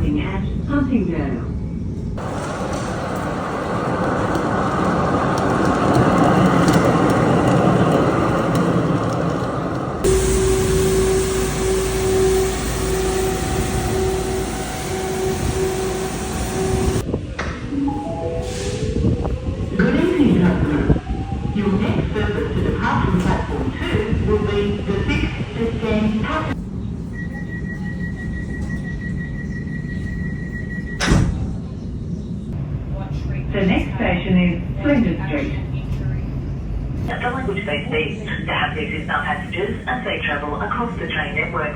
Arriving at Huntingdale. Good evening, customers. Your next service to depart from platform 2 will be the 6th to stand passenger. The next station is Flinders Street. The language they speak, to have these with some passengers as they travel across the train network.